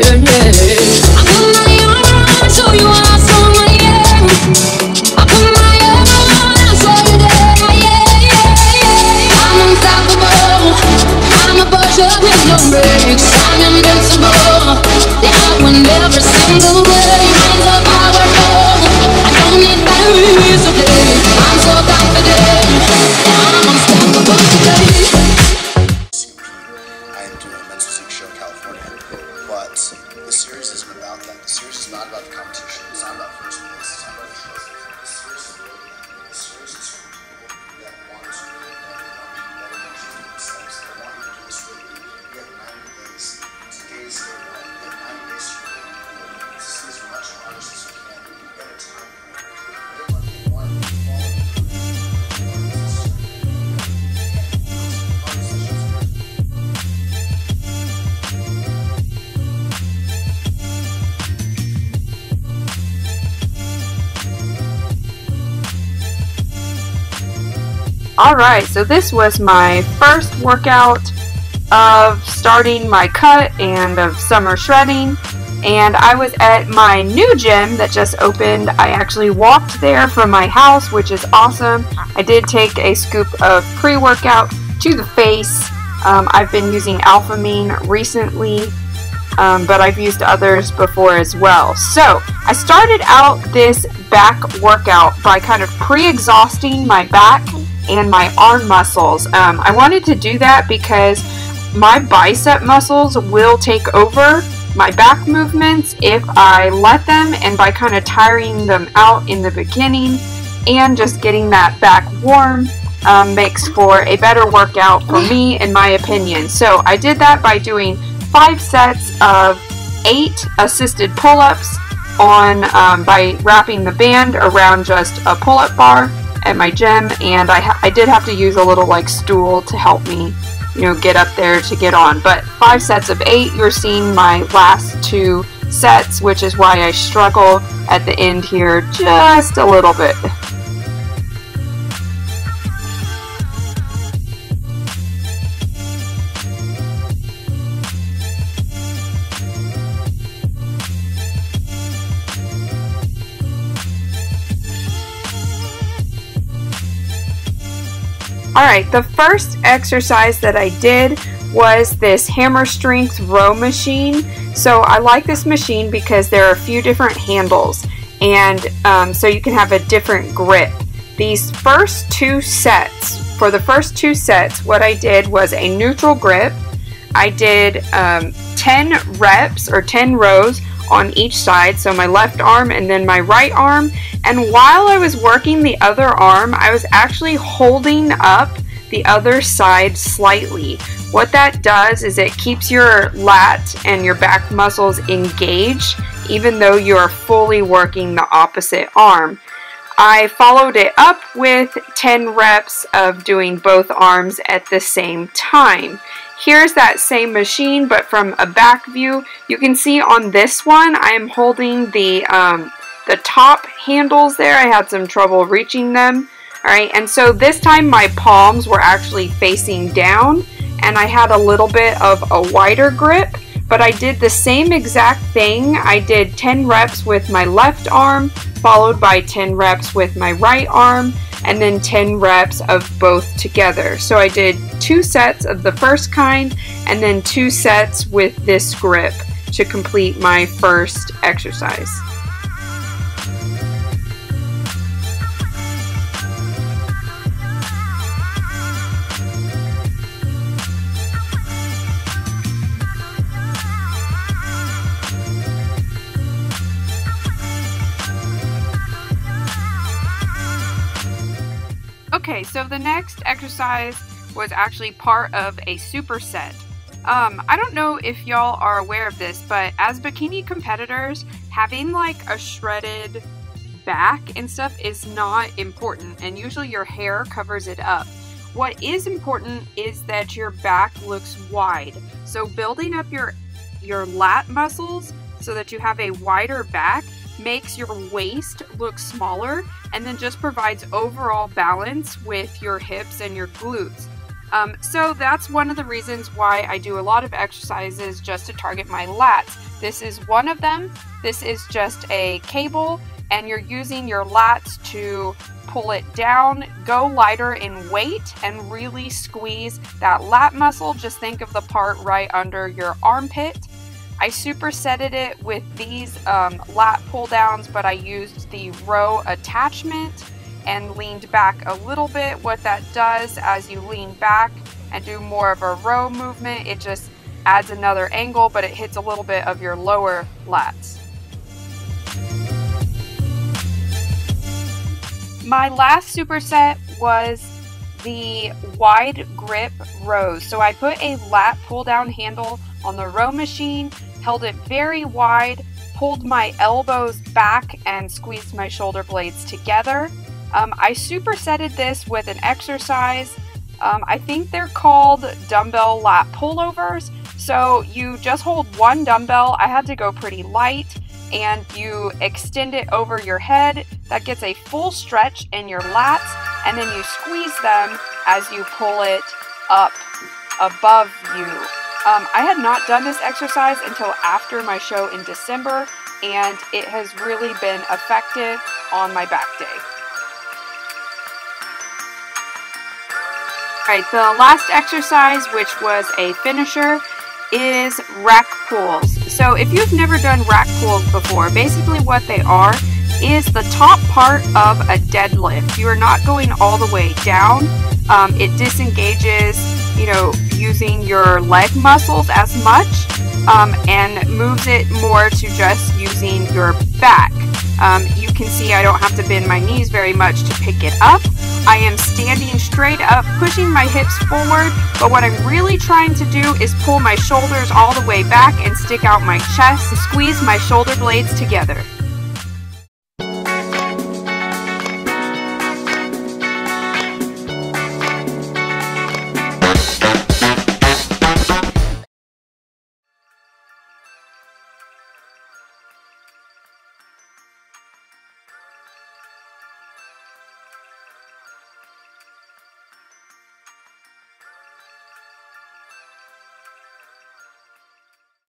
yeah, yeah. I put my arm around, show you how strong I am. I put my arm around, I'll show you that I am, yeah, yeah. I'm unstoppable, I'm a butcher with no brakes. I'm invincible, yeah, I win every single day. I'm so powerful, I don't need batteries today. I'm so confident, yeah, I'm unstoppable today. I am doing a men's physique show in California, but the series isn't about that. The series is not about the competition. It's not about first place. It's not about the trophy. The series is really that. The series is for people that want to be better themselves. They want to do this with you. We have 90 days. Today's day one. We have 90 days to really do it. This is as much progress as you can. You've got a time frame. Alright, so this was my first workout of starting my cut and of summer shredding, and I was at my new gym that just opened. I actually walked there from my house, which is awesome. I did take a scoop of pre-workout to the face. I've been using Alphamine recently, but I've used others before as well. So I started out this back workout by kind of pre-exhausting my back and my arm muscles. I wanted to do that because my bicep muscles will take over my back movements if I let them, and by kind of tiring them out in the beginning and just getting that back warm makes for a better workout for me, in my opinion. So I did that by doing 5 sets of 8 assisted pull-ups on by wrapping the band around just a pull-up bar at my gym, and I did have to use a little like stool to help me, you know, get up there to get on. But 5 sets of 8, you're seeing my last 2 sets, which is why I struggle at the end here just a little bit. Alright, the first exercise that I did was this hammer strength row machine. So I like this machine because there are a few different handles, and so you can have a different grip. These first 2 sets, for the first 2 sets, what I did was a neutral grip. I did 10 reps or 10 rows on each side, so my left arm and then my right arm. And while I was working the other arm, I was actually holding up the other side slightly. What that does is it keeps your lat and your back muscles engaged even though you're fully working the opposite arm. I followed it up with 10 reps of doing both arms at the same time. Here's that same machine, but from a back view. You can see on this one, I am holding the top handles there. I had some trouble reaching them. Alright, and so this time my palms were actually facing down, and I had a little bit of a wider grip, but I did the same exact thing. I did 10 reps with my left arm, followed by 10 reps with my right arm, and then 10 reps of both together. So I did 2 sets of the first kind, and then 2 sets with this grip to complete my first exercise. Okay, so the next exercise was actually part of a superset. I don't know if y'all are aware of this, but as bikini competitors, having like a shredded back and stuff is not important, and usually your hair covers it up. What is important is that your back looks wide. So building up your lat muscles so that you have a wider back makes your waist look smaller, and then just provides overall balance with your hips and your glutes. So that's one of the reasons why I do a lot of exercises just to target my lats, This is one of them. This is just a cable, and you're using your lats to pull it down, go lighter in weight, and really squeeze that lat muscle. Just think of the part right under your armpit. I supersetted it with these lat pull downs, but I used the row attachment and leaned back a little bit. What that does, as you lean back and do more of a row movement, it just adds another angle, but it hits a little bit of your lower lats. My last superset was the wide grip rows. So I put a lat pull down handle on the row machine, held it very wide, pulled my elbows back and squeezed my shoulder blades together. I supersetted this with an exercise. I think they're called dumbbell lat pullovers. So you just hold one dumbbell. I had to go pretty light, and you extend it over your head. That gets a full stretch in your lats, and then you squeeze them as you pull it up above you. I had not done this exercise until after my show in December, and it has really been effective on my back day. Alright, the last exercise, which was a finisher, is rack pulls. So if you've never done rack pulls before, basically what they are is the top part of a deadlift. You are not going all the way down. It disengages, using your leg muscles as much, and moves it more to just using your back. You can see I don't have to bend my knees very much to pick it up. I am standing straight up, pushing my hips forward, but what I'm really trying to do is pull my shoulders all the way back and stick out my chest to squeeze my shoulder blades together.